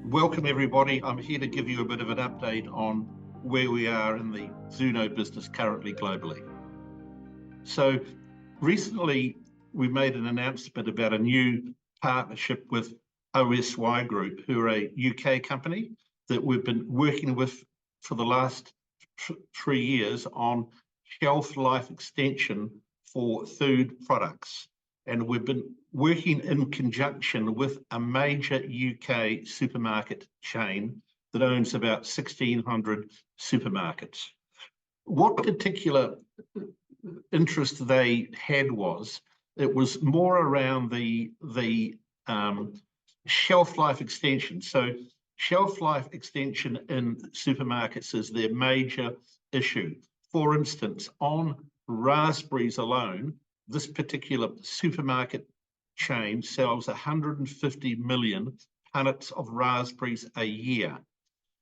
Welcome everybody. I'm here to give you a bit of an update on where we are in the Zoono business currently globally. So recently we made an announcement about a new partnership with OSY Group, who are a UK company that we've been working with for the last 3 years on shelf life extension for food products. And we've been working in conjunction with a major UK supermarket chain that owns about 1,600 supermarkets. What particular interest they had was, it was more around the shelf life extension. So shelf life extension in supermarkets is their major issue. For instance, on raspberries alone, this particular supermarket chain sells 150 million punnets of raspberries a year.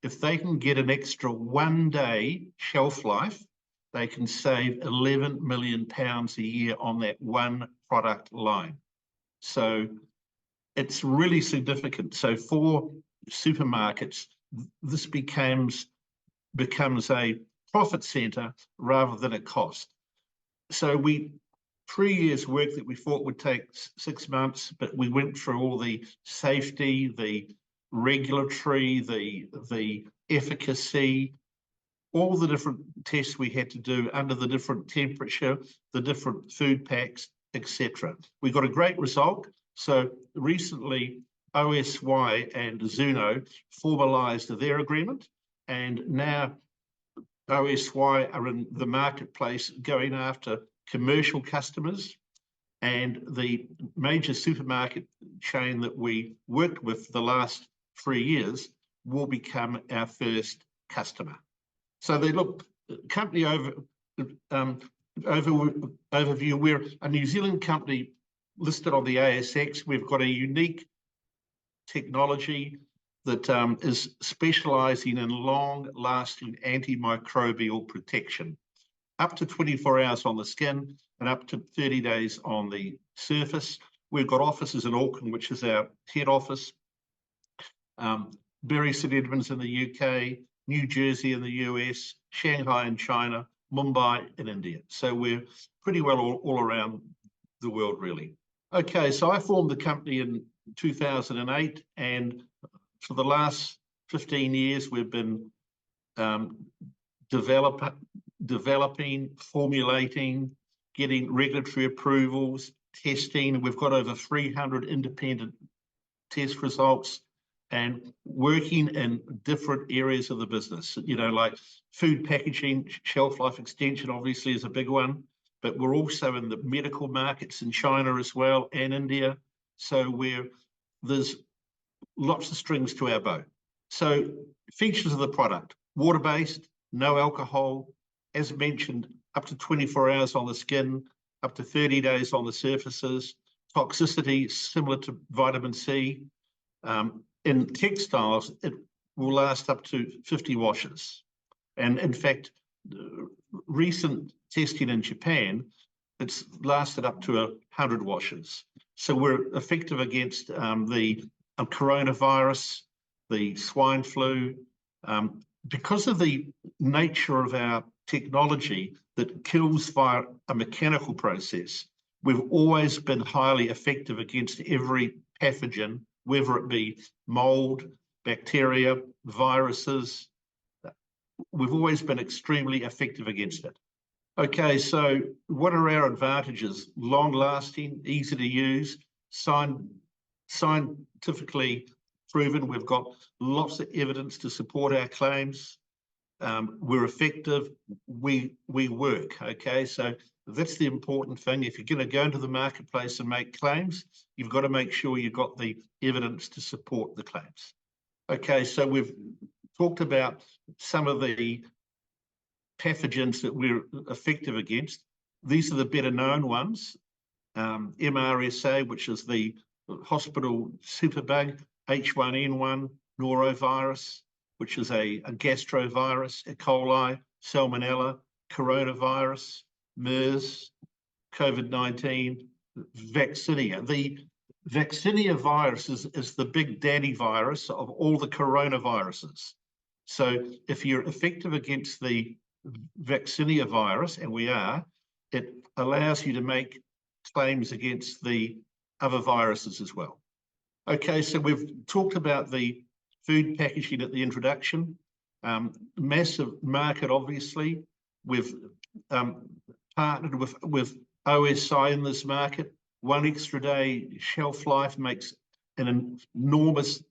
If they can get an extra 1 day shelf life, they can save £11 million a year on that one product line. So it's really significant. So for supermarkets, this becomes a profit center rather than a cost. So 3 years work that we thought would take 6 months, but we went through all the safety, the regulatory, the efficacy, all the different tests we had to do under the different temperature, the different food packs, etc. We got a great result. So recently OSY and Zoono formalized their agreement, and now OSY are in the marketplace going after commercial customers, and the major supermarket chain that we worked with the last 3 years will become our first customer. So they look, company overview, we're a New Zealand company listed on the ASX. We've got a unique technology that is specializing in long-lasting antimicrobial protection. Up to 24 hours on the skin and up to 30 days on the surface. We've got offices in Auckland, which is our head office, Bury St Edmunds in the UK, New Jersey in the US, Shanghai in China, Mumbai in India. So we're pretty well all around the world, really. Okay, so I formed the company in 2008, and for the last 15 years, we've been developing, formulating, getting regulatory approvals, testing. We've got over 300 independent test results and working in different areas of the business, like food packaging, shelf life extension obviously is a big one, but we're also in the medical markets in China as well, and India. So there's lots of strings to our bow. So features of the product: water-based, no alcohol, as mentioned, up to 24 hours on the skin, up to 30 days on the surfaces. Toxicity similar to vitamin C. In textiles, it will last up to 50 washes. And in fact, recent testing in Japan, it's lasted up to 100 washes. So we're effective against the coronavirus, the swine flu. Because of the nature of our technology that kills via a mechanical process, we've always been highly effective against every pathogen, whether it be mold, bacteria, viruses. We've always been extremely effective against it. Okay, so what are our advantages? Long-lasting, easy to use, scientifically proven. We've got lots of evidence to support our claims. We're effective. We work. Okay, so that's the important thing. If you're going to go into the marketplace and make claims, you've got to make sure you've got the evidence to support the claims. Okay, so we've talked about some of the pathogens that we're effective against. These are the better known ones. MRSA, which is the hospital superbug, H1N1, norovirus, which is a gastrovirus, E. coli, salmonella, coronavirus, MERS, COVID-19, vaccinia. vaccinia virus is the big daddy virus of all the coronaviruses. So if you're effective against the vaccinia virus, and we are, it allows you to make claims against the other viruses as well. Okay, so we've talked about the food packaging at the introduction. Massive market, obviously. We've partnered with OSI in this market. 1 extra day shelf life makes an enormous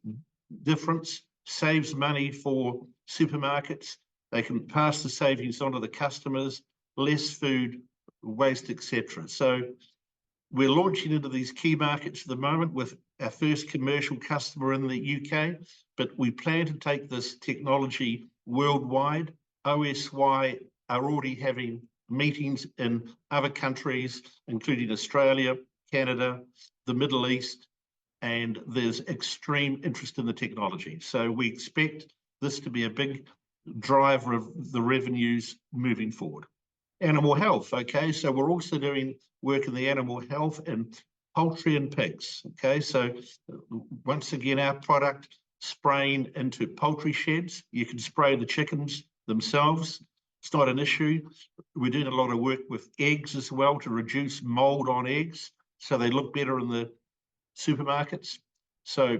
difference, saves money for supermarkets. They can pass the savings on to the customers, less food waste, etc. So we're launching into these key markets at the moment with our first commercial customer in the UK, but we plan to take this technology worldwide. OSY are already having meetings in other countries, including Australia, Canada, the Middle East, and there's extreme interest in the technology. So we expect this to be a big driver of the revenues moving forward. Animal health, okay, so we're also doing work in the animal health and poultry and pigs, okay, so once again, our product spraying into poultry sheds. You can spray the chickens themselves. It's not an issue. We're doing a lot of work with eggs as well to reduce mold on eggs so they look better in the supermarkets. So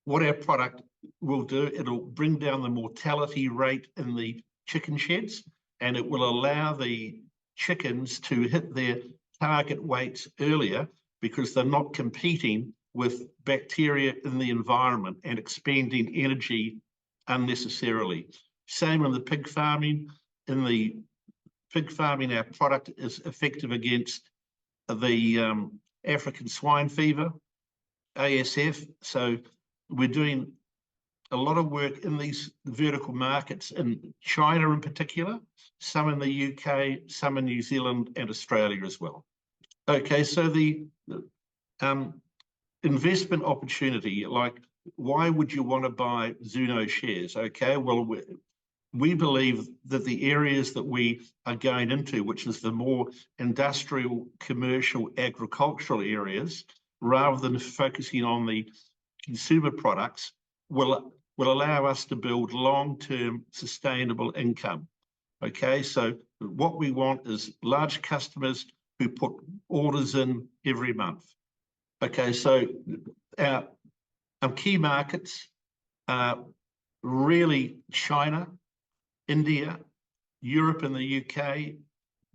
what our product will do, it'll bring down the mortality rate in the chicken sheds, and it will allow the chickens to hit their target weights earlier because they're not competing with bacteria in the environment and expending energy unnecessarily. Same in the pig farming. In the pig farming, our product is effective against the African swine fever, ASF. So we're doing a lot of work in these vertical markets in China in particular, some in the UK, some in New Zealand and Australia as well. Okay, so the investment opportunity, like why would you want to buy Zoono shares? Okay, well, we believe that the areas that we are going into, which is the more industrial, commercial, agricultural areas, rather than focusing on the consumer products, will allow us to build long-term sustainable income. Okay, so what we want is large customers who put orders in every month. Okay, so our key markets are really China, India, Europe and the UK,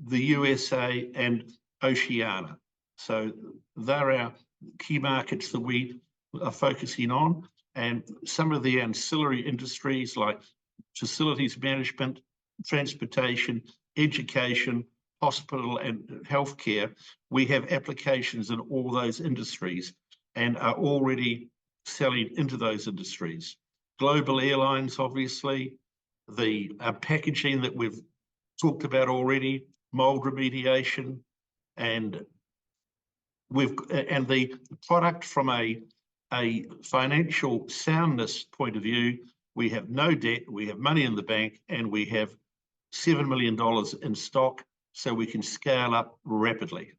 the USA and Oceania. So they're our key markets that we are focusing on, and some of the ancillary industries like facilities management, transportation, education, hospital and healthcare, we have applications in all those industries and are already selling into those industries. Global airlines, obviously, the packaging that we've talked about already, mold remediation, and the product from a financial soundness point of view, we have no debt, we have money in the bank, and we have $7 million in stock, so we can scale up rapidly.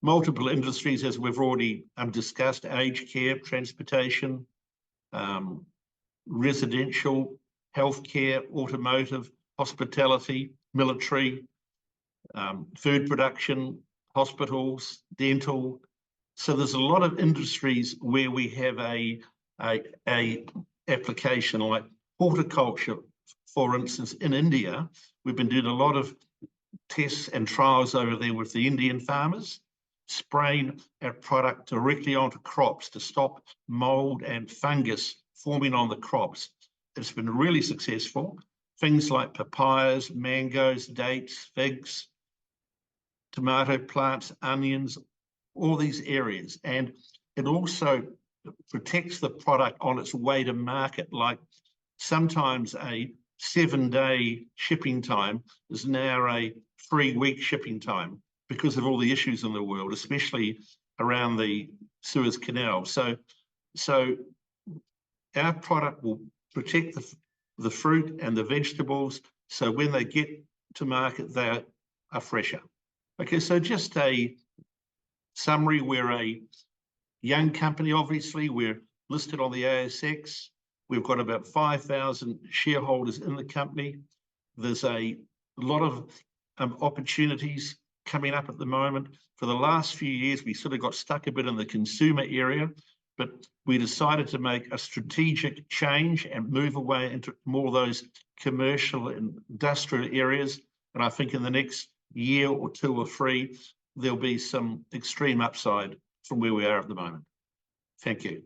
Multiple industries, as we've already discussed, aged care, transportation, residential, healthcare, automotive, hospitality, military, food production, hospitals, dental. So there's a lot of industries where we have a application, like horticulture, for instance, in India. We've been doing a lot of tests and trials over there with the Indian farmers, spraying our product directly onto crops to stop mold and fungus forming on the crops. It's been really successful. Things like papayas, mangoes, dates, figs, tomato plants, onions, all these areas. And it also protects the product on its way to market. Like sometimes a 7-day shipping time is now a 3-week shipping time because of all the issues in the world, especially around the Suez Canal. So our product will protect the fruit and the vegetables, so when they get to market, they are fresher. Okay, so just a summary, we're a young company, obviously. We're listed on the ASX. We've got about 5,000 shareholders in the company. There's a lot of opportunities coming up at the moment. For the last few years, we sort of got stuck a bit in the consumer area, but we decided to make a strategic change and move away into more of those commercial and industrial areas. And I think in the next year or two or three, there'll be some extreme upside from where we are at the moment. Thank you.